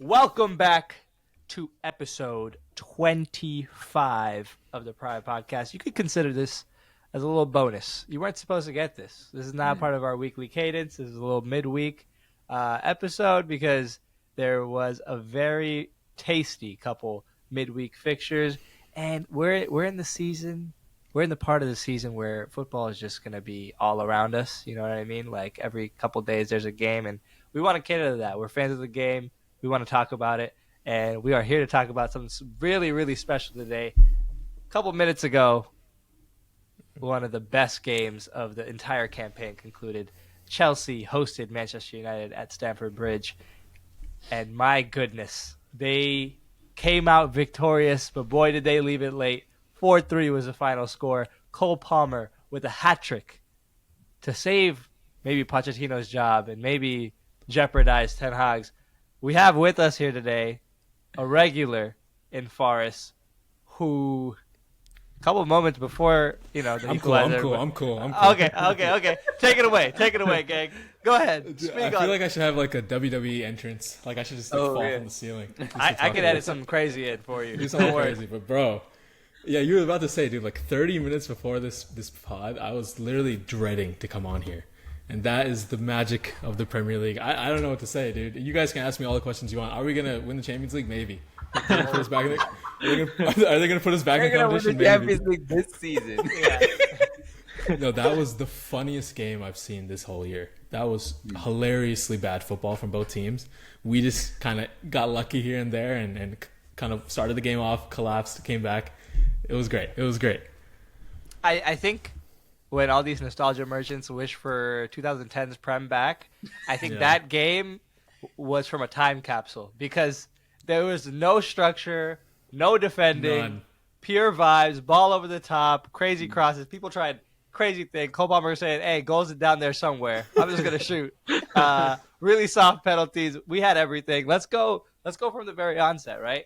Welcome back to episode 25 of the Pride Podcast. You could consider this as a little bonus. You weren't supposed to get this. This is not part of our weekly cadence. This is a little midweek episode because there was a very tasty couple midweek fixtures, and we're in the season. We're in the part of the season where football is just going to be all around us. You know what I mean? Like every couple days there's a game, and we want to cater to that. We're fans of the game. We want to talk about it, and we are here to talk about something really, really special today. A couple minutes ago, one of the best games of the entire campaign concluded. Chelsea hosted Manchester United at Stamford Bridge, and my goodness, they came out victorious, but boy, did they leave it late. 4-3 was the final score. Cole Palmer with a hat-trick to save maybe Pochettino's job and maybe jeopardize Ten Hag's. We have with us here today a regular in Forest who a couple of moments before, the equalizer. I'm cool. Okay. Take it away, gang. Go ahead. Speak I feel like I should have like a WWE entrance. Like I should just fall from the ceiling. I could edit something crazy in for you. Do something crazy, but bro. Yeah, you were about to say, dude, like 30 minutes before this pod, I was literally dreading to come on here. And that is the magic of the Premier League. I don't know what to say, dude. You guys can ask me all the questions you want. Are we going to win the Champions League? Maybe. Are they going to put us back in the competition? Maybe. Champions League this season. Yeah. No, that was the funniest game I've seen this whole year. That was hilariously bad football from both teams. We just kind of got lucky here and there and kind of started the game off, collapsed, came back. It was great. I think when all these nostalgia merchants wish for 2010's Prem back, I think that game was from a time capsule because there was no structure, no defending, None. Pure vibes, ball over the top, crazy crosses. People tried crazy thing. Cole Palmer saying, "Hey, goals are down there somewhere. I'm just gonna shoot." Really soft penalties. We had everything. Let's go from the very onset, right?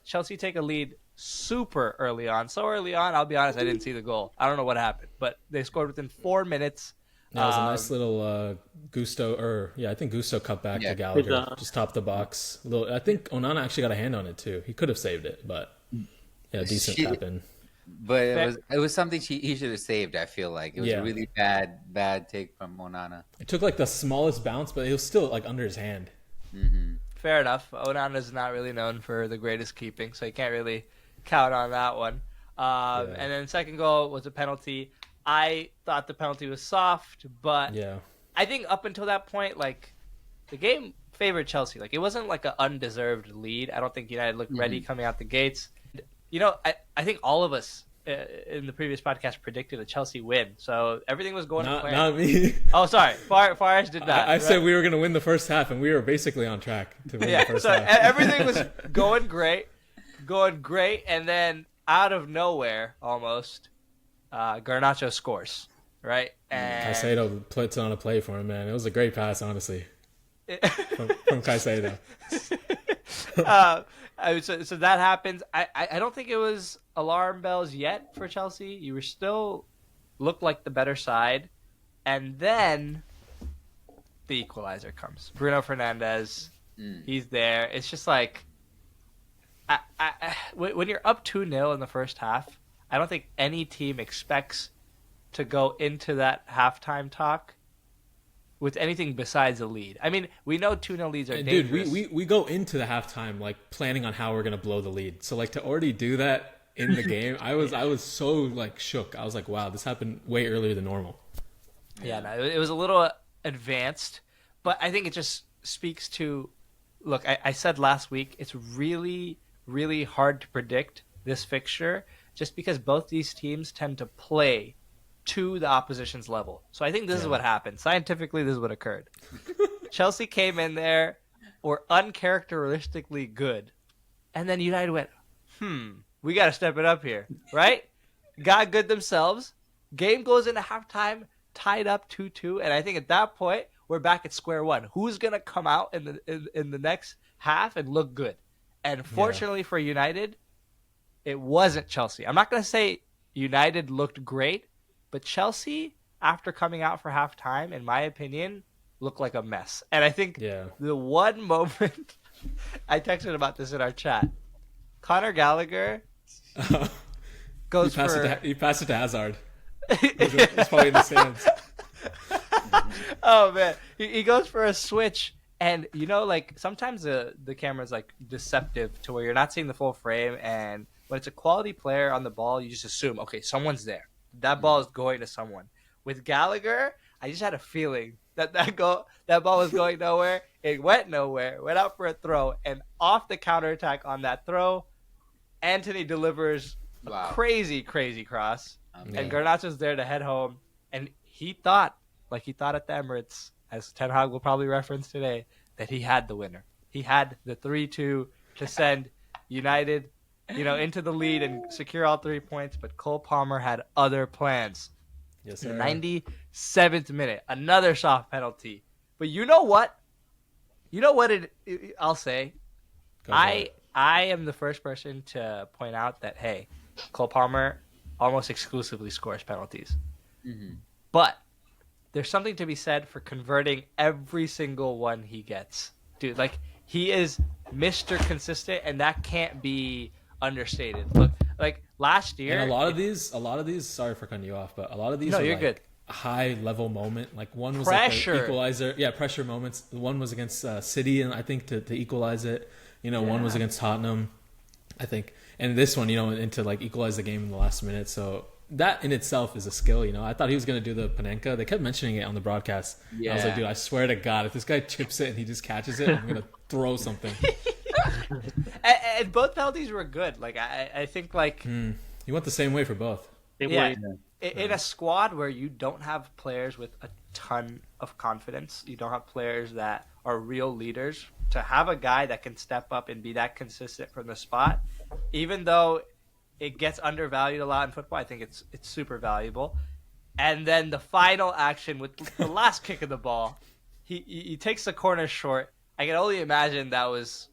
Chelsea take a lead super early on. So early on, I'll be honest, I didn't see the goal. I don't know what happened, but they scored within 4 minutes. That was a nice little Gusto cutback to Gallagher. Just top the box. I think Onana actually got a hand on it too. He could have saved it, but decent tap in. But it was something he should have saved, I feel like. It was a really bad take from Onana. It took like the smallest bounce, but it was still like under his hand. Mm-hmm. Fair enough. Onana is not really known for the greatest keeping, so you can't really count on that one. And then second goal was a penalty. I thought the penalty was soft, but I think up until that point, like the game favored Chelsea. Like it wasn't like an undeserved lead. I don't think United looked ready coming out the gates. I think all of us in the previous podcast predicted a Chelsea win, so everything was going to plan. Not me. Oh, sorry, Farish did not. I said we were going to win the first half, and we were basically on track to win the first half. Everything was going great, and then out of nowhere, almost, Garnacho scores, right? And Caicedo puts on a play for him, man. It was a great pass, honestly, from Caicedo. So that happens. I don't think it was alarm bells yet for Chelsea. You were still looked like the better side, and then the equalizer comes. Bruno Fernandes, he's there. It's just like when you're up 2-0 in the first half, I don't think any team expects to go into that halftime talk with anything besides a lead. I mean, we know 2-0 leads are dangerous. Dude, we go into the halftime like planning on how we're gonna blow the lead. So like to already do that in the game, I was so like shook. I was like, wow, this happened way earlier than normal. Yeah, no, it was a little advanced, but I think it just speaks to. Look, I said last week it's really, really hard to predict this fixture just because both these teams tend to play to the opposition's level. So I think this is what happened. Scientifically, this is what occurred. Chelsea came in there, were uncharacteristically good, and then United went, we got to step it up here, right? Got good themselves. Game goes into halftime, tied up 2-2, and I think at that point, we're back at square one. Who's going to come out in the next half and look good? And fortunately for United, it wasn't Chelsea. I'm not going to say United looked great, but Chelsea, after coming out for halftime, in my opinion, looked like a mess. And I think the one moment I texted about this in our chat. Conor Gallagher goes He passed it to Hazard. He's probably in the stands. Oh man, he goes for a switch, and like sometimes the camera's like deceptive to where you're not seeing the full frame, and when it's a quality player on the ball, you just assume, okay, someone's there. That ball is going to someone. With Gallagher, I just had a feeling that ball was going nowhere. It went nowhere. Went out for a throw, and off the counterattack on that throw, Anthony delivers a crazy cross, and Garnacho's there to head home, and he thought at the Emirates, as Ten Hag will probably reference today, that he had the winner. He had the 3-2 to send United, into the lead and secure all 3 points. But Cole Palmer had other plans. Yes, sir. 97th minute, another soft penalty. But you know what? I'll say. I am the first person to point out that, hey, Cole Palmer almost exclusively scores penalties. Mm-hmm. But there's something to be said for converting every single one he gets. Dude, like, he is Mr. Consistent, and that can't be understated. Look, like last year, and a lot of these. Sorry for cutting you off, but a lot of these. No, are you're like good. High level moment. Like one was pressure. Like the equalizer. Yeah, pressure moments. One was against City, and I think to equalize it. One was against Tottenham, I think, and this one, and to like equalize the game in the last minute. So that in itself is a skill. I thought he was gonna do the Panenka. They kept mentioning it on the broadcast. Yeah. I was like, dude, I swear to God, if this guy chips it and he just catches it, I'm gonna throw something. and both penalties were good. Like I think like he went the same way for both. In a squad where you don't have players with a ton of confidence, you don't have players that are real leaders, to have a guy that can step up and be that consistent from the spot, even though it gets undervalued a lot in football, I think it's super valuable. And then the final action with the last kick of the ball, he takes the corner short. I can only imagine that was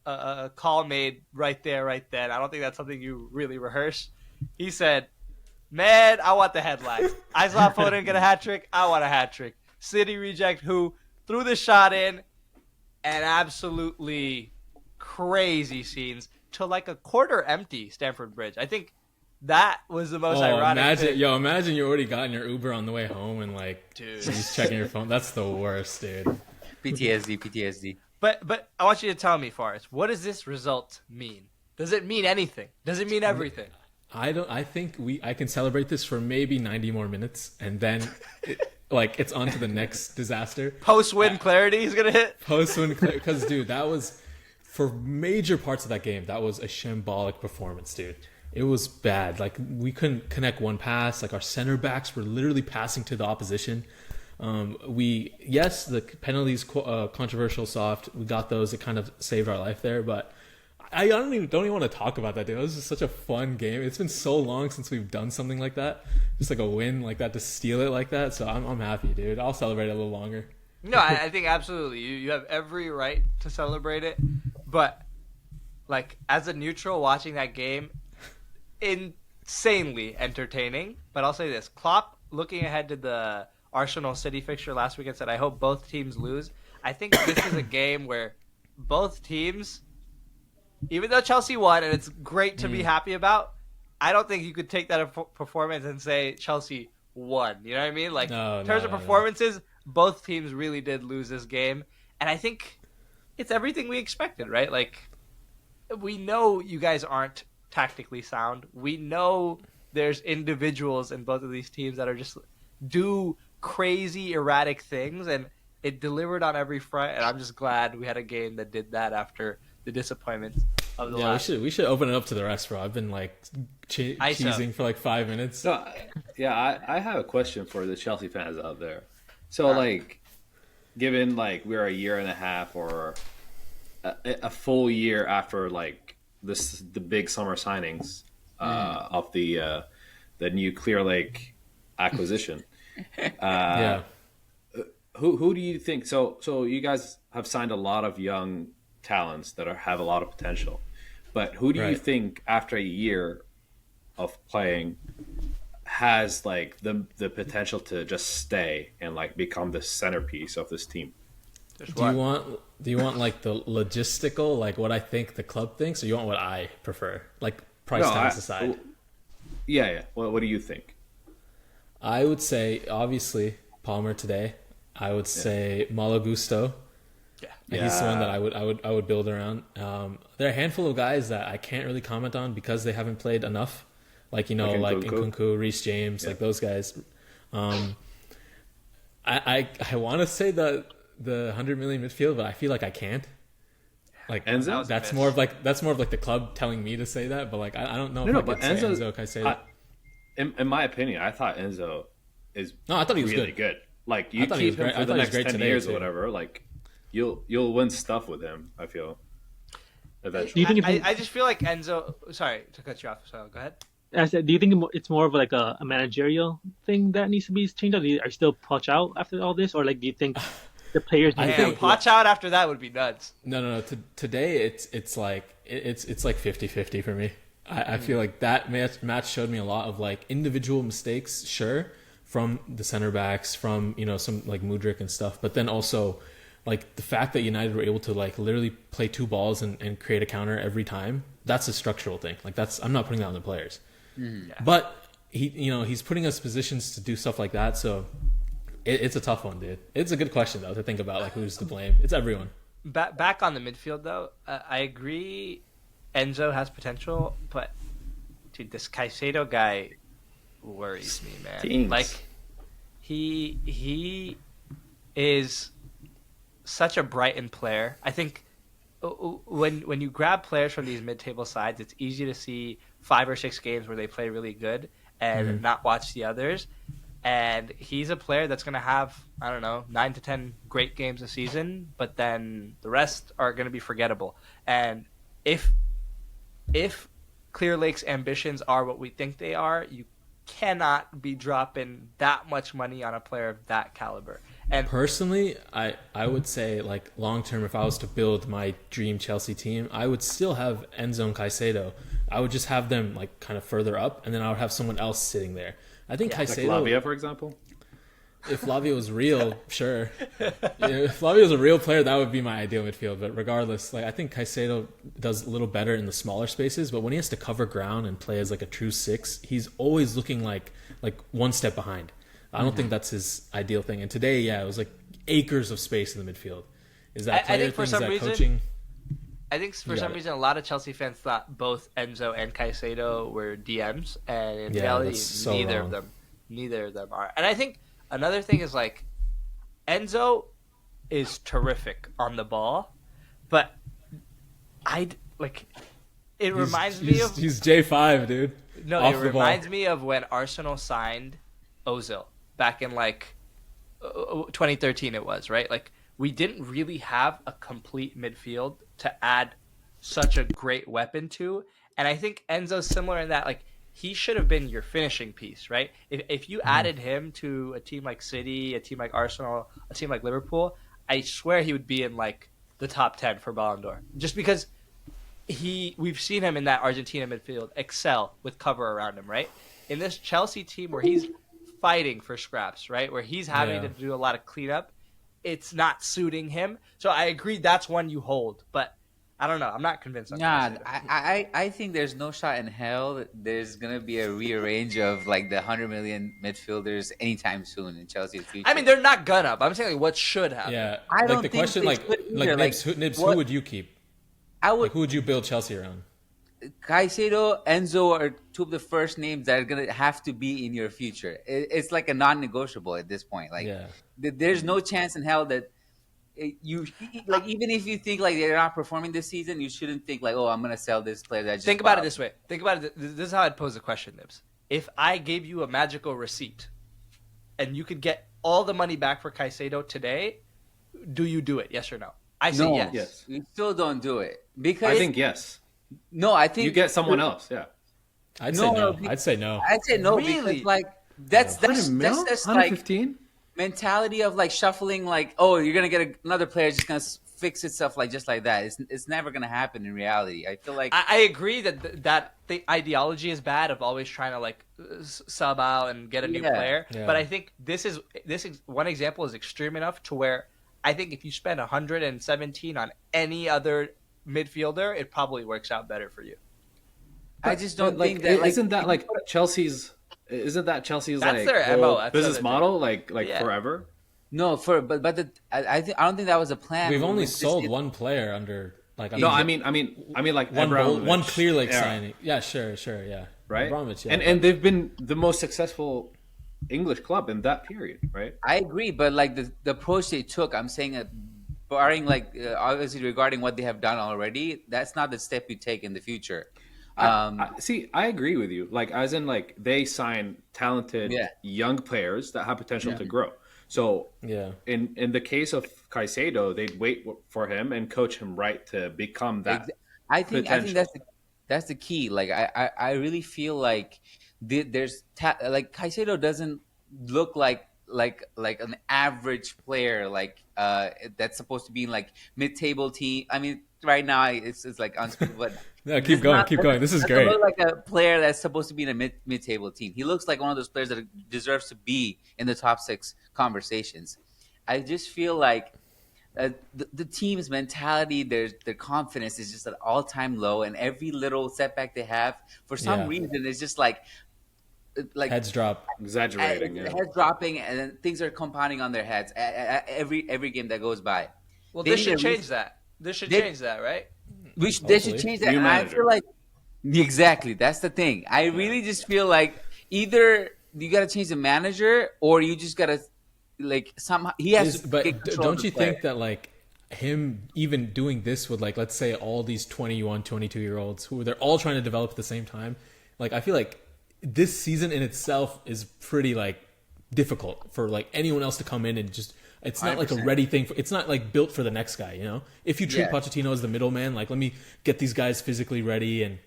a call made right there, right then. I don't think that's something you really rehearse. He said, man, I want the headline. I saw Foden get a hat trick. I want a hat trick. City reject who threw the shot in, and absolutely crazy scenes to like a quarter empty Stamford Bridge. I think that was the most ironic thing. Imagine you already got in your Uber on the way home and like, dude, he's checking your phone. That's the worst, dude. PTSD. But I want you to tell me, Forrest, what does this result mean? Does it mean anything? Does it mean everything? I think I can celebrate this for maybe 90 more minutes, and then it's on to the next disaster. Post-win clarity he's gonna hit. Post-win clarity, because dude, that was, for major parts of that game, that was a shambolic performance, dude. It was bad. Like, we couldn't connect one pass. Like, our center backs were literally passing to the opposition. The penalties, controversial, soft. We got those. It kind of saved our life there, but I don't even want to talk about that, dude. It was just such a fun game. It's been so long since we've done something like that. Just like a win like that, to steal it like that. So I'm happy, dude. I'll celebrate it a little longer. No, I think absolutely. You have every right to celebrate it. But, like, as a neutral watching that game, insanely entertaining. But I'll say this. Klopp, looking ahead to the Arsenal City fixture last weekend, said, I hope both teams lose. I think this is a game where both teams, even though Chelsea won, and it's great to be happy about, I don't think you could take that performance and say Chelsea won. You know what I mean? Like, in terms of performances, both teams really did lose this game. And I think it's everything we expected, right? Like, we know you guys aren't tactically sound. We know there's individuals in both of these teams that are just do crazy, erratic things, and it delivered on every front. And I'm just glad we had a game that did that after the disappointment of the last. We should open it up to the rest, bro. I've been like cheesing for like 5 minutes. No, I have a question for the Chelsea fans out there. So like, given like we're a year and a half or a full year after like the big summer signings of the new Clear Lake acquisition, who do you think? So you guys have signed a lot of young talents that have a lot of potential, but who do you think after a year of playing has like the potential to just stay and like become the centerpiece of this team? Do you want like the logistical, like what I think the club thinks, or you want what I prefer, like price tags aside? Yeah. What do you think? I would say obviously Palmer today. I would say Malo Gusto. Yeah. He's the one that I would build around. There are a handful of guys that I can't really comment on because they haven't played enough. Like Nkunku, Reece James, like those guys. I want to say the 100 million midfield, but I feel like I can't. Like Enzo? That's more of like the club telling me to say that, but like I don't know if I could say Enzo Caicedo. In my opinion, I thought Enzo is I thought he was really good. Like you keep him for the next 10 years or whatever, like you'll win stuff with him, I feel. Eventually. Do you think I just feel like Enzo. Sorry to cut you off. So go ahead. I said, do you think it's more of like a managerial thing that needs to be changed? Or are you still Poch out after all this, or like do you think the players need to Poch out after that would be nuts. No. Today it's like 50-50 for me. I feel like that match showed me a lot of like individual mistakes, sure, from the center backs, from some like Mudryk and stuff, but then also like the fact that United were able to like literally play two balls and create a counter every time. That's a structural thing. Like I'm not putting that on the players. But he's putting us positions to do stuff like that, so it's a tough one, dude. It's a good question though to think about, like who's to blame. It's everyone. Back on the midfield though, I agree Enzo has potential, but dude, this Caicedo guy worries me, man. Thanks. Like he is such a Brighton player. I think when you grab players from these mid-table sides, it's easy to see 5 or 6 games where they play really good and not watch the others. And he's a player that's going to have, 9 to 10 great games a season, but then the rest are going to be forgettable. And if Clear Lake's ambitions are what we think they are, you cannot be dropping that much money on a player of that caliber. And personally, I would say like long term, if I was to build my dream Chelsea team, I would still have Enzo and Caicedo. I would just have them like kind of further up, and then I would have someone else sitting there. I think Caicedo, like Lavia, for example. If Lavia was real, sure. If Lavia was a real player, that would be my ideal midfield. But regardless, like I think Caicedo does a little better in the smaller spaces. But when he has to cover ground and play as like a true 6, he's always looking like one step behind. I don't think that's his ideal thing. And today, it was like acres of space in the midfield. Is that player thing? Is that coaching? I think for some reason, a lot of Chelsea fans thought both Enzo and Caicedo were DMs, and in reality, neither of them are. And I think another thing is like Enzo is terrific on the ball, but it reminds me of he's J5, dude. No, it reminds me of when Arsenal signed Ozil back in like 2013. It was right. Like we didn't really have a complete midfield to add such a great weapon to, and I think Enzo's similar in that like. He should have been your finishing piece, right? If you added him to a team like City, a team like Arsenal, a team like Liverpool, I swear he would be in like the top 10 for Ballon d'Or. Just because we've seen him in that Argentina midfield excel with cover around him, right? In this Chelsea team where he's fighting for scraps, right? Where he's having to do a lot of cleanup, it's not suiting him. So I agree that's one you hold, but I don't know. I'm not convinced. I think there's no shot in hell that there's gonna be a rearrange of like the 100 million midfielders anytime soon in Chelsea's future. I mean, they're not gonna. But I'm saying like, what should happen. Yeah, I don't the think question, Nibs, who would you keep? Who would you build Chelsea around? Caicedo, Enzo are two of the first names that are gonna have to be in your future. It's like a non-negotiable at this point. Like, there's no chance in hell that. You like even if you think like they're not performing this season, you shouldn't think like, oh, I'm gonna sell this player. That just think about it this way. Think about it. This is how I'd pose the question, Nibs. If I gave you a magical receipt, and you could get all the money back for Caicedo today, do you do it? Yes or no? I say yes. You still don't do it because I think yes. No, I think you get someone else. Yeah, I'd say no. I'd say no. Really? Because like that's just like 15. Mentality of like shuffling, like, oh, you're gonna get another player just gonna fix itself like just like that. It's never gonna happen in reality. I feel like I agree that the ideology is bad of always trying to like sub out and get a new player. Yeah. But I think this is one example is extreme enough to where I think if you spend 117 on any other midfielder, it probably works out better for you. I just don't like, think that. Like, isn't that like Chelsea's? Isn't that Chelsea's That's like their whole MO. That's business the model? Like Yeah. forever. no, I don't think that was a plan. We've only This- sold one player under like. No, I mean like one Clear Lake era, signing. Yeah, sure, yeah. right? Abramovich, yeah. And they've been the most successful English club in that period, right? I agree, but like the approach they took, I'm saying that barring like obviously regarding what they have done already, that's not the step you take in the future. I agree with you. Like, as in, like, they sign talented Yeah. young players that have potential to grow. So, Yeah. in the case of Caicedo, they'd wait for him and coach him right to become that. I think potential. that's the key. Like I really feel like there's like Caicedo doesn't look like an average player like that's supposed to be in like mid-table team. I mean, right now it's like unspeakable. But No, keep going. This is doesn't great. look like a player that's supposed to be in a mid-table team. He looks like one of those players that deserves to be in the top 6 conversations. I just feel like the team's mentality, their confidence is just at all-time low, and every little setback they have, for some reason, it's just like Heads drop. Exaggerating. heads dropping, and then things are compounding on their heads every game that goes by. Well, They this need should to change that. This should they- change that, right? They should Hopefully. change that. New And I manager. feel like exactly that's the thing. I really just feel like either you got to change the manager, or you just got to like somehow he has to But get control of don't the you player. think that like him even doing this with like, let's say, all these 21, 22-year-olds who they're all trying to develop at the same time, like I feel like this season in itself is pretty like difficult for like anyone else to come in and just, it's not like a 100%. ready thing. It's not like built for the next guy, you know? If you treat Yeah. Pochettino as the middleman, like let me get these guys physically ready and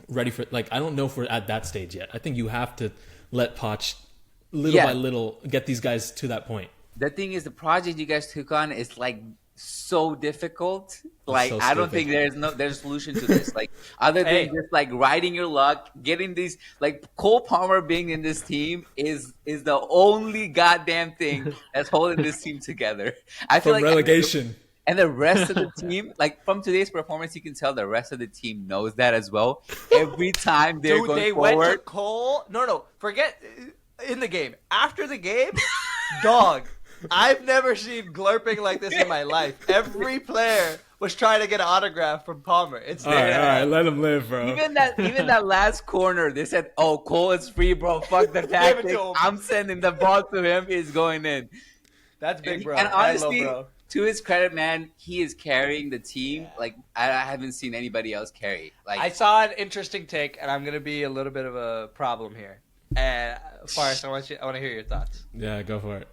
ready for, like, I don't know if we're at that stage yet. I think you have to let Poch little Yeah. by little get these guys to that point. The thing is, the project you guys took on is like so difficult. Like so I don't stupid. think there's a solution to this. Like other than just like riding your luck, getting these like Cole Palmer being in this team is the only goddamn thing that's holding this team together. I feel From like relegation. and the rest of the team, like from today's performance, you can tell the rest of the team knows that as well. Every time they're Dude, going they forward, went to Cole. No, forget in the game. After the game, dog. I've never seen glurping like this in my life. Every player was trying to get an autograph from Palmer. It's All there. right, let him live, bro. even that last corner, they said, "Oh, Cole is free, bro. Fuck the to tactic. him. I'm sending the ball to him. He's going in." That's big, bro. And Hello, honestly, bro. to his credit, man, he is carrying the team like I haven't seen anybody else carry. Like I saw an interesting take, and I'm gonna be a little bit of a problem here. And Forrest, I want to hear your thoughts. Yeah, go for it.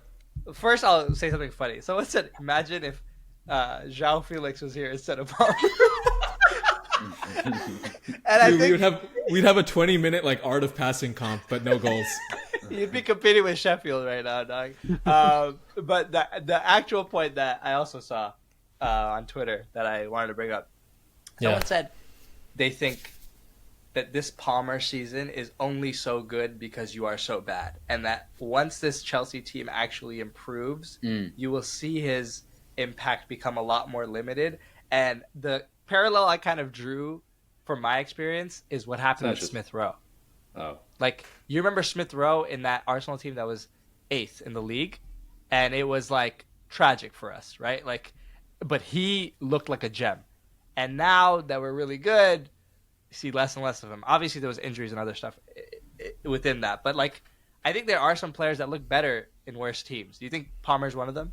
First, I'll say something funny. Someone said, "Imagine if João Felix was here instead of Palmer." And I Dude, think we'd have a 20-minute like art of passing comp, but no goals. you'd be competing with Sheffield right now, dog. But the actual point that I also saw on Twitter that I wanted to bring up, someone said they think that this Palmer season is only so good because you are so bad, and that once this Chelsea team actually improves, you will see his impact become a lot more limited. And the parallel I kind of drew from my experience is what happened with Smith Rowe. Oh, Like, you remember Smith Rowe in that Arsenal team that was 8th in the league, and it was like tragic for us, right? Like, but he looked like a gem, and now that we're really good, you see less and less of him. Obviously, there was injuries and other stuff within that, but like, I think there are some players that look better in worse teams. Do you think Palmer's one of them?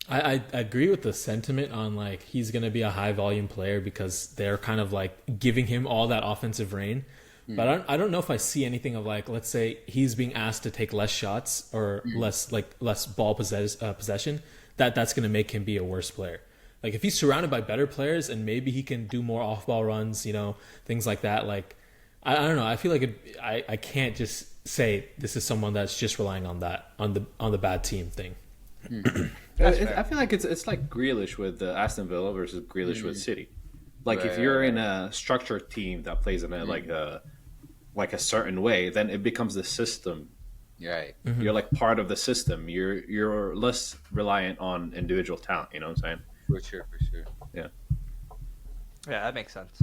I agree with the sentiment on like he's going to be a high volume player because they're kind of like giving him all that offensive reign. But I don't know if I see anything of like, let's say he's being asked to take less shots or less ball possession. That's going to make him be a worse player. Like if he's surrounded by better players and maybe he can do more off ball runs, you know, things like that. Like I don't know. I feel like I can't just say this is someone that's just relying on that on the bad team thing. I feel like it's like Grealish with Aston Villa versus Grealish with City. Like if you're in a structured team that plays in a like a certain way, then it becomes the system You're right. You're like part of the system. You're less reliant on individual talent. You know what I'm saying? For sure. Yeah. Yeah, that makes sense.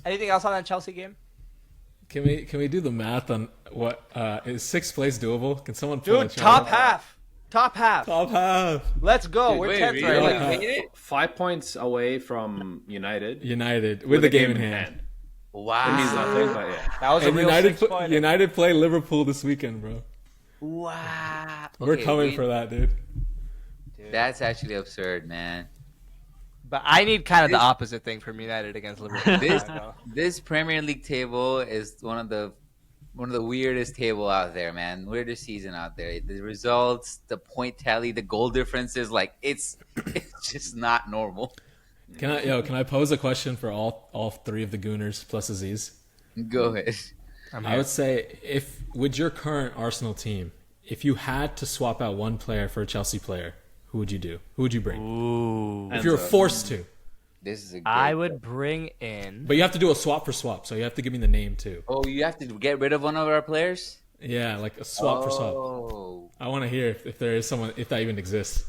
Anything else on that Chelsea game? Can we do the math on what is sixth place doable? Can someone pull Dude, the top chart? half. Top half. Top half. Let's go. We're wait, 10th really? right Like, now. made it? 5 points away from United With the game in hand. It means Wow. nothing, but yeah. That was a And real United 6-pointer. United play Liverpool this weekend, bro. Wow. We're Okay, coming for that, dude. That's actually absurd, man. But I need kind of the This- opposite thing from United against Liverpool. This I know. this Premier League table is one of the weirdest table out there, man. Weirdest season out there. The results, the point tally, the goal differences, like it's just not normal. Can I pose a question for all three of the Gooners plus Aziz? Go ahead. I would say, if with your current Arsenal team, if you had to swap out one player for a Chelsea player, who would you do? Who would you bring? Ooh. If you were forced to. This is a. I great- would bring in. But you have to do a swap for swap, so you have to give me the name too. Oh, you have to get rid of one of our players. Yeah, like a swap for swap. Oh, I want to hear if there is someone, if that even exists.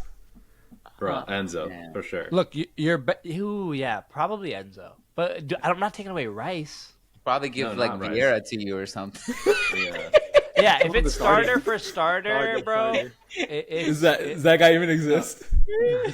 Bro, Enzo, Yeah. for sure. Look, ooh, yeah, probably Enzo. But I'm not taking away Rice. probably give No, like not Rice. Vieira to you or something. Yeah. Yeah, if the it's starter for starter, Starter, bro. starter. Does that guy even exist?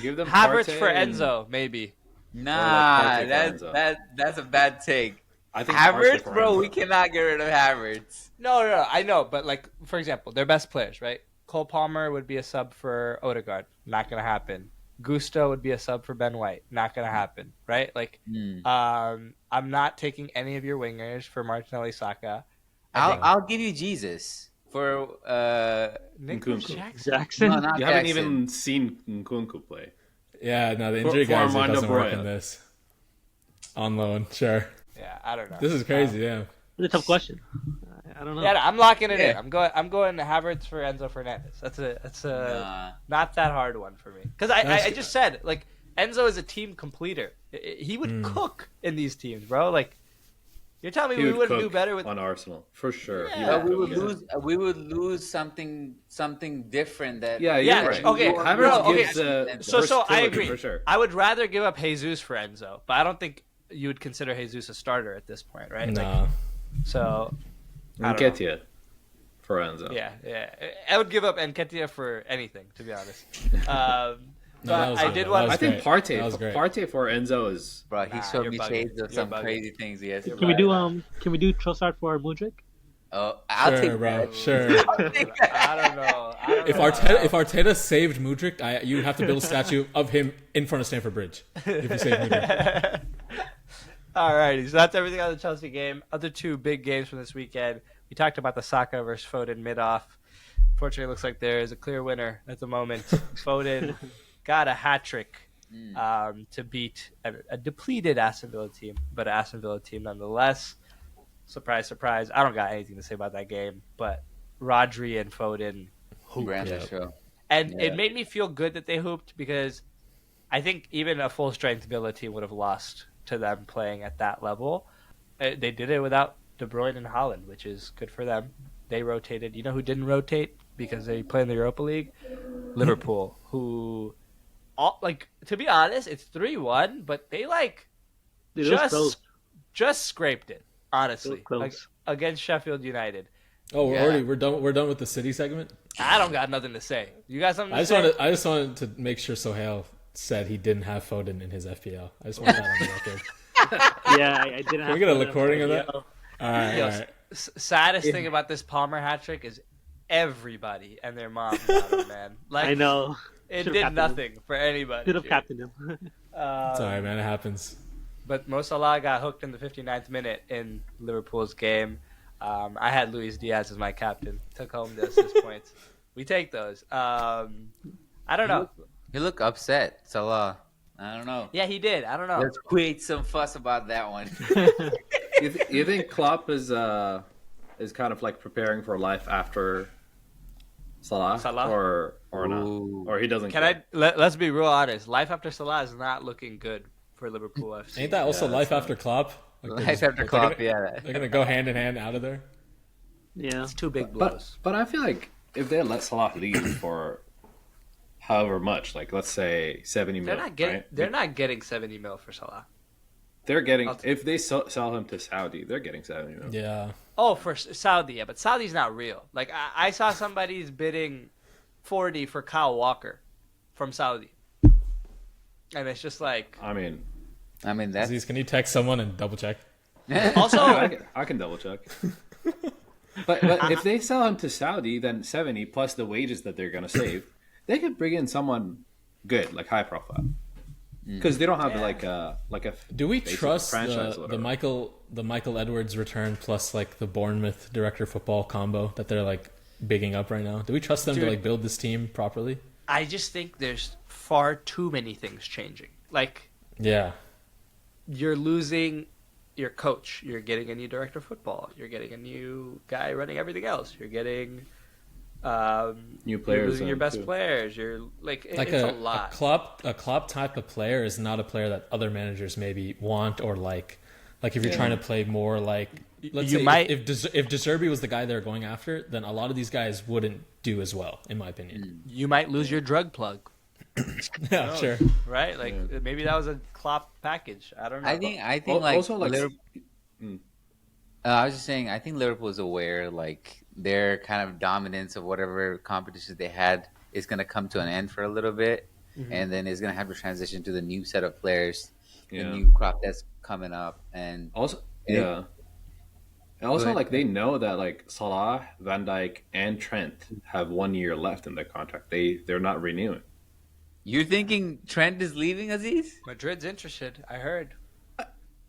Give them Havertz Partey for and- Enzo, maybe. Nah, Partey for that's Enzo. that's a bad take. I think Partey Havertz, for bro, Enzo. we cannot get rid of Havertz. No, I know, but like for example, their best players, right? Cole Palmer would be a sub for Odegaard, not gonna happen. Gusto would be a sub for Ben White, not gonna happen, right? Like, I'm not taking any of your wingers for Martinelli, Saka. I'll give you Jesus for Nicholas Nkunku. Jackson. Jackson. no, not You haven't Jackson. even seen Nkunku play. Yeah, no, the injury For guys Armando doesn't work Broja. in this. On loan, sure. Yeah, I don't know. This is crazy, yeah. It's a tough question. I don't know. Yeah, I'm locking it in. Yeah. I'm going Havertz for Enzo Fernandez. That's a Nah. not that hard one for me. Because I just said like Enzo is a team completer. He would cook in these teams, bro. Like you're telling me He we would wouldn't do cook better with. on Arsenal for sure. He Yeah. But we would cook, yeah. lose. We would lose something different. That Yeah, Yeah, you're right. okay, Havertz bro, okay. gives So I versatility agree. for sure. I would rather give up Jesus for Enzo, but I don't think you would consider Jesus a starter at this point, right? Like, No. so I don't know. Nketiah for Enzo. Yeah. I would give up Nketiah for anything, to be honest. No, that But was I good. did That want. was I think great. That was great. Partey for Enzo is bro, he Nah, showed you're me bugging. shades of You're some bugging. crazy things. Yes. You're Can we right. do Trossard for Mudryk? Oh, I'll Sure, take bro. that. Sure. I'll take that. I don't know. If Arteta saved Mudryk, you have to build a statue of him in front of Stamford Bridge. If you save Mudryk. Alrighty, so that's everything on the Chelsea game. Other two big games from this weekend. We talked about the Saka versus Foden mid-off. Fortunately, it looks like there is a clear winner at the moment. Foden got a hat trick to beat a depleted Aston Villa team, but an Aston Villa team nonetheless. Surprise, surprise. I don't got anything to say about that game, but Rodri and Foden hooped. Ran the Yeah. show. And it made me feel good that they hooped because I think even a full-strength Villa team would have lost to them playing at that level. They did it without De Bruyne and Haaland, which is good for them. They rotated. You know who didn't rotate because they play in the Europa League? Liverpool, who, to be honest, it's 3-1, but they Dude, it was close. just scraped it, honestly, It was close. against Sheffield United. Oh, Yeah. we're done with the City segment. I don't got nothing to say. You got something to I say? just wanted to make sure Sohail said he didn't have Foden in his FPL. I just want that on the record. Yeah, I didn't. Can we get a recording of that? Yeah. All right, Yo, all right. Saddest thing about this Palmer hat trick is everybody and their mom got him, man. Like, I know. it Should've did captained nothing for anybody. Should have dude. captained him. It's all right, man. It happens. But Mo Salah got hooked in the 59th minute in Liverpool's game. I had Luis Diaz as my captain. Took home the assist points. We take those. I don't know. He looked upset. Salah. I don't know. Yeah, he did. I don't know. Let's create some fuss about that one. You think Klopp is kind of like preparing for life after Salah, or not, Ooh. or he doesn't? Can care? let's be real honest. Life after Salah is not looking good for Liverpool FC. Ain't that also life after Klopp? Like, Life after Klopp, yeah. They're gonna go hand in hand out of there. Yeah. It's two big blows. But I feel like if they let Salah leave for however much, like let's say 70 They're mil, not getting. right? They're not getting 70 mil for Salah. They're getting if they sell him to Saudi, they're getting 70 mil. Yeah. Oh, for Saudi, yeah, but Saudi's not real. Like I saw somebody's bidding 40 for Kyle Walker from Saudi, and it's just like. I mean that's Aziz, can you text someone and double check? Also, I can double check. But if they sell him to Saudi, then 70 plus the wages that they're gonna save, they could bring in someone good, like high profile, because they don't have like a Do we basic trust franchise or the whatever. Michael Edwards return plus like the Bournemouth director of football combo that they're like bigging up right now? Do we trust them to like build this team properly? I just think there's far too many things changing. Like, Yeah. you're losing your coach. You're getting a new director of football. You're getting a new guy running everything else. You're getting New You're players, losing your best too. players. You're like Like it's a lot. A Klopp type of player is not a player that other managers maybe want or like. Like if you're trying to play more like, let's You say might- if De Zerbi was the guy they're going after, then a lot of these guys wouldn't do as well, in my opinion. You might lose your drug plug, Yeah, sure. right? Like maybe that was a Klopp package. I don't know. I think like Also, like- Liverpool, I was just saying, I think Liverpool is aware like their kind of dominance of whatever competitions they had is going to come to an end for a little bit, and then is going to have to transition to the new set of players, the new crop that's coming up, and Also, Yeah. And also, ahead. like they know that like Salah, Van Dijk, and Trent have 1 year left in their contract. They're not renewing. you're thinking Trent is leaving, Aziz? Madrid's interested. I heard.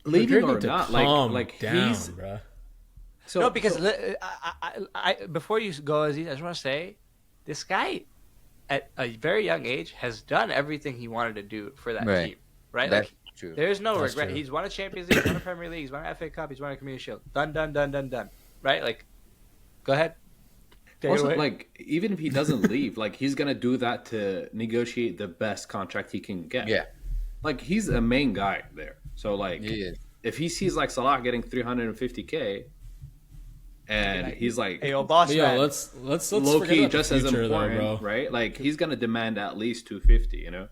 Leaving Madrid or need to not, calm like down, he's bruh. so No, because so- I before you go, Aziz, I just want to say, this guy at a very young age has done everything he wanted to do for that Right. team, right? That's Like true. there's no That's regret. true. He's won a Champions League, he's won a Premier League, he's won an FA Cup, he's won a Community Shield. Done. Right? Like, go ahead. Take it also away. like even if he doesn't leave, like he's gonna do that to negotiate the best contract he can get. Yeah, Like he's a main guy there. So like he is. if he sees like Salah getting 350K, and he's like hey, yo, boss But yo, man. let's low forget key about just the as future, important, though, bro. right? Like he's gonna demand at least 250. You know.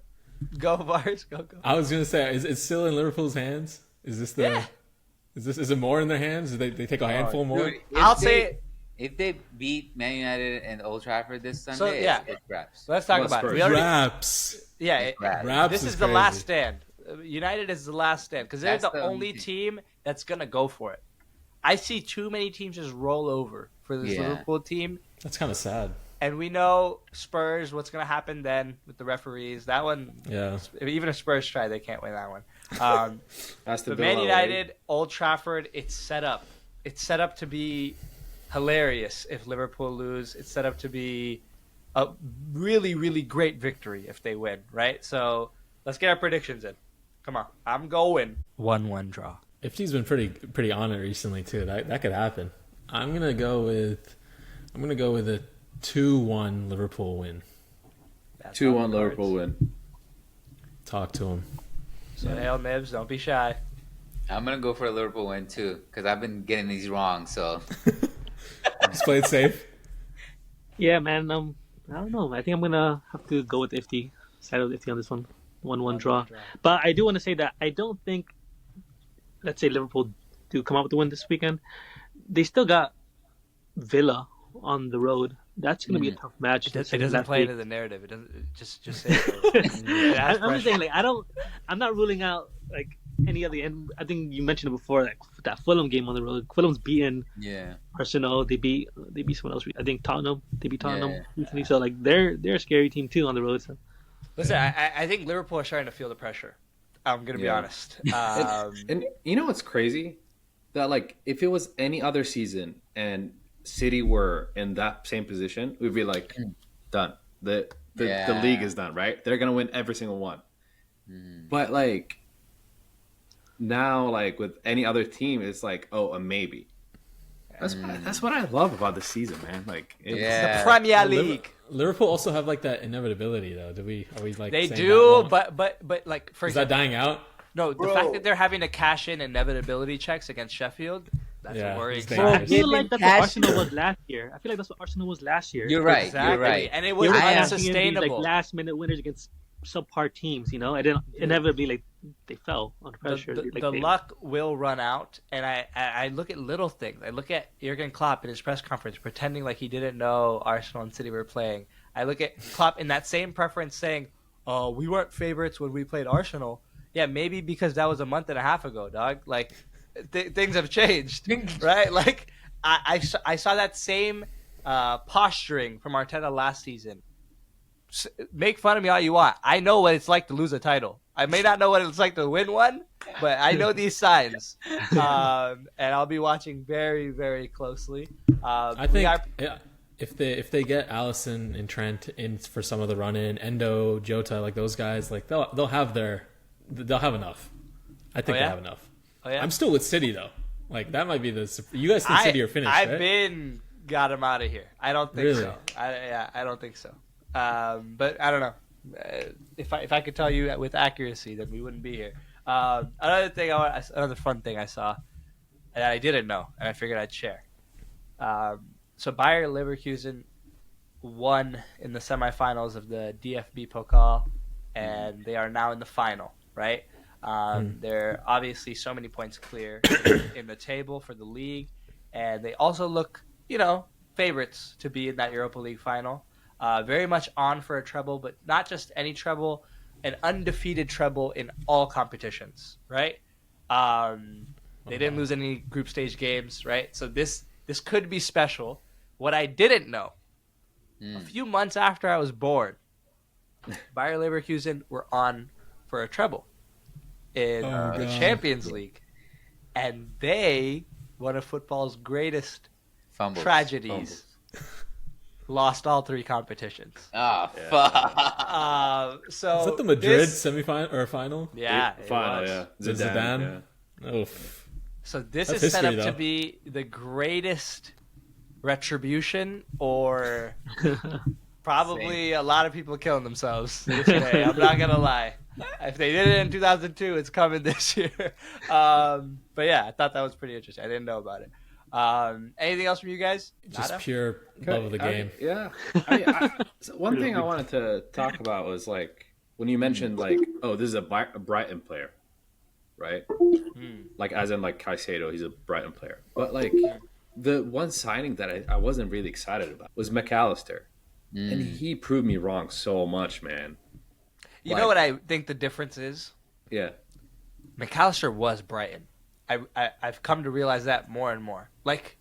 Go, Bars. Go. I was gonna say, is it still in Liverpool's hands? Is this the? Yeah. Is it more in their hands? Do they take a handful more? Dude, I'll if say they- it. if they beat Man United and Old Trafford this Sunday, So, yeah. it's wraps. Let's talk Well, about it. Spurs. We already, Raps. yeah, it- Raps. Raps this is is the crazy. last stand. United is the last stand because they're That's the the only only team that's gonna go for it. I see too many teams just roll over for this Yeah. Liverpool team, That's kind of sad. and we know Spurs. What's gonna happen then with the referees? That one, Yeah. even if Spurs try, they can't win that one. That's the But Man Villa, United, Old Trafford, it's set up. It's set up to be hilarious if Liverpool lose. It's set up to be a really, really great victory if they win, right? So let's get our predictions in. Come on. I'm going 1-1 draw. Ifty's been pretty on it recently too. That could happen. I'm gonna go with a 2-1 Liverpool win. That's 2-1 on the cards. Liverpool win. Talk to him. So, Hail Nibs, don't be shy. I'm gonna go for a Liverpool win too because I've been getting these wrong. So Just play it safe. Yeah, man. I don't know. I think I'm gonna have to go with Ifty. Side with Ifty on this one. 1-1 draw. But I do want to say that I don't think, let's say Liverpool do come out with the win this weekend. They still got Villa on the road. That's going to be a tough match. It doesn't play into the narrative. It doesn't just say I'm just saying, like, I'm not ruling out like any of the. And I think you mentioned it before, like that Fulham game on the road. Fulham's beaten yeah, Arsenal. They beat someone else. I think Tottenham. They beat Tottenham Yeah. recently. So like they're a scary team too on the road. So. Listen, I think Liverpool are starting to feel the pressure. I'm going to be Yeah. honest. And you know what's crazy? That like if it was any other season and City were in that same position, we'd be like, done. The league is done, right? They're gonna win every single one. But like now, like with any other team, it's like, oh, a maybe. That's what I love about this season, man. Like it's, Yeah. the Premier League. Liverpool also have like that inevitability though. Are we like They saying do, that now? but like for Is that example, dying out? no, the fact that they're having to cash in inevitability checks against Sheffield, That's Yeah, worrying. he's sign. Well, I dangerous. feel like that's what Cash- Arsenal was last year. I feel like that's what Arsenal was last year. You're right. Exactly. You're right. And it They was were I am- cashing in these, unsustainable. like last minute winners against subpar teams, you know, and then inevitably like they fell under pressure. The luck will run out, and I look at little things. I look at Jurgen Klopp in his press conference pretending like he didn't know Arsenal and City were playing. I look at Klopp in that same preference saying, "Oh, we weren't favorites when we played Arsenal." Yeah, maybe because that was a month and a half ago, dog. Like things have changed, right? Like I saw that same posturing from Arteta last season. Make fun of me all you want. I know what it's like to lose a title. I may not know what it's like to win one, but I know these signs, and I'll be watching very, very closely. I think if they get Allison and Trent in for some of the run in, Endo, Jota, like those guys, like they'll have enough. I think they'll have enough. Oh, yeah? I'm still with City though. Like that might be you guys think City are finished, I've right? got him out of here. I don't think Really? so. I don't think so. But I don't know. If I could tell you with accuracy, then we wouldn't be here. Another fun thing I saw that I didn't know, and I figured I'd share. So Bayer Leverkusen won in the semifinals of the DFB Pokal, and they are now in the final. Right? They're obviously so many points clear in the table for the league, and they also look, favorites to be in that Europa League final. Very much on for a treble, but not just any treble, an undefeated treble in all competitions, right? They didn't lose any group stage games, right? So this could be special. What I didn't know, a few months after I was born, Bayer Leverkusen were on for a treble in the Champions League, and they, one of football's greatest tragedies, lost all three competitions. Oh, fuck. So is that the Madrid semifinal or final? Yeah, final. Yeah, Zidane. Yeah. Oof. So this That's is set up history, to though. be the greatest retribution, or probably a lot of people killing themselves this day. I'm not gonna lie. If they did it in 2002, it's coming this year. But yeah, I thought that was pretty interesting. I didn't know about it. Anything else from you guys? Just Nada? pure love of the game. So one thing I wanted to talk about was like when you mentioned like, oh, this is a Brighton player, right? Like as in like Caicedo, he's a Brighton player. But like the one signing that I wasn't really excited about was McAllister, and he proved me wrong so much, man. You know what I think the difference is? Yeah. McAllister was Brighton. I've come to realize that more and more. Like,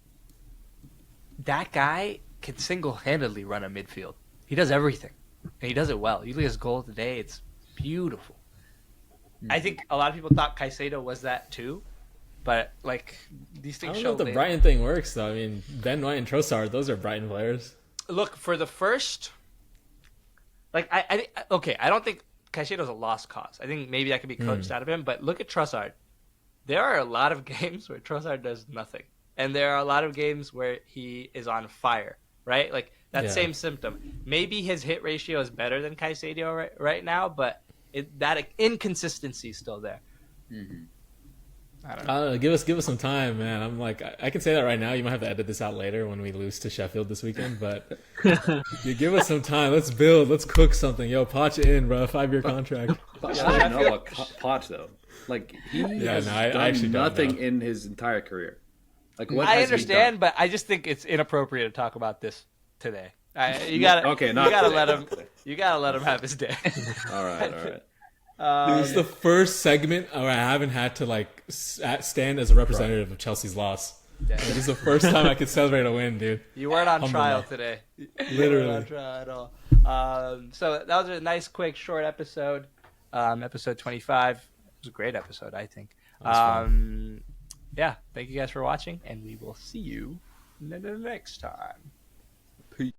that guy can single-handedly run a midfield. He does everything, and he does it well. You look at his goal today; it's beautiful. I think a lot of people thought Caicedo was that too, but like these I things don't show know if the later. Brighton thing works though. I mean, Ben White and Trossard, those are Brighton players. Look, for the first, like I don't think Caicedo's a lost cause. I think maybe that could be coached out of him. But look at Trossard. There are a lot of games where Trossard does nothing, and there are a lot of games where he is on fire. Right, like that same symptom. Maybe his hit ratio is better than Caicedo right now, but that inconsistency is still there. I don't know. Give us some time, man. I'm like, I can say that right now. You might have to edit this out later when we lose to Sheffield this weekend, but you give us some time. Let's build. Let's cook something. Yo, Poch in, bro. 5-year contract. But I don't know about Poch though. Like he has I done actually don't nothing know. in his entire career. Like what I has he understand, done? but I just think it's inappropriate to talk about this today. You gotta let him. You gotta let him have his day. All right. This is the first segment where I haven't had to like stand as a representative of Chelsea's loss. Yeah. This is the first time I could celebrate a win, dude. You weren't on trial Alhamdulillah. today. Literally. You weren't on trial at all. So that was a nice, quick, short episode. Episode 25. It was a great episode, I think. Yeah, thank you guys for watching, and we will see you next time.